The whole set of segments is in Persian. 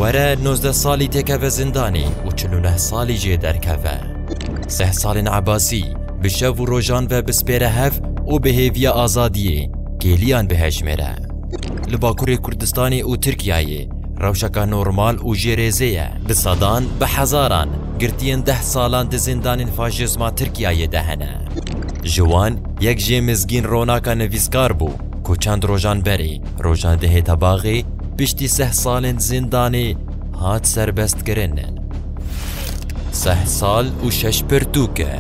وره 19 سالی تکه زندانی و 49 سالی جه درکه 3 سال عباسی بشو و روژان و بسپیره هف و بهیوی آزادیه گیلیان بهش میره لباکوری کردستانی و ترکیه روشکا نورمال و جیرزیه بصدان بحزاران گرتین 10 سالان ده زندان فاشیزما ترکیه دهنه جوان یک جه مزگین روناکا نویسکار بو که چند روژان بری روژان ده تباغی پشتی 3 سال زندانی هات سربست کرنن 3 سال و 6 پرتوکه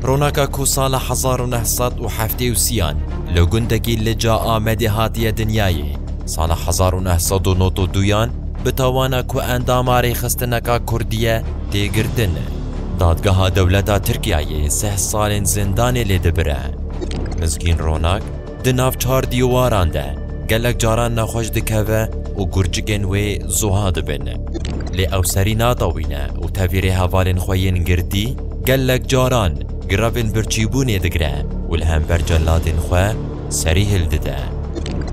روناکا کو سال 1970 لو گندگی لجا آمدی هاتی دنیایی سال 1992 بتوانا کو انداماری خستنکا کردیه تیگردن دادگاه دولتا ترکیه 3 سال زندانی لیدبره مزگین روناک دناف 4 دیواران ده گلک جاران نخوش دکوه و گرچگن وی زوها دبن لی او سری ناتاوینه و تاویری هوالین خوین گردی گلک جاران گرابن برچیبونی دگره و الهم بر جلادین خواه سری هل دده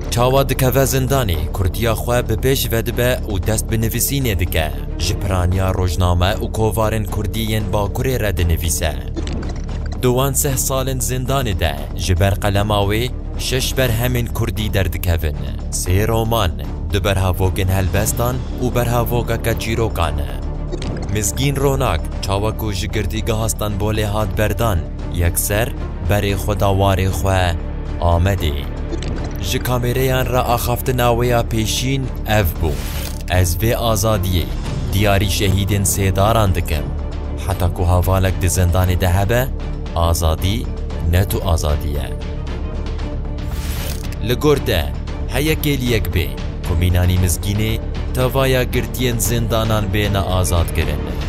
چاوا دکوه زندانی کردیا خواه بپیش ودبه و دست بنویسینی دکه جپرانیا روجنامه و کووارن کردیین با کره رد نویسه دوان 3 سال زندان ده جبر قلماوی 6 بر همین کردی دردکوین 3 رومان دو برهاوگن هلبستان و برهاوگا کچیروکانه مزگین روناک چاوکو جگردی گهستان بوله هات بردان یکسر بری خداواری خواه آمدی جه کامریان را آخافت ناویا پیشین اف بو از وی آزادیه دیاری شهیدین سیداران دکم حتی که هوالک دی زندان دهبه آزادی نتو آزادیه لگرده هیا گلیک بی کمینانی مزگینه توایا گرتین زندانان بین آزاد کرنه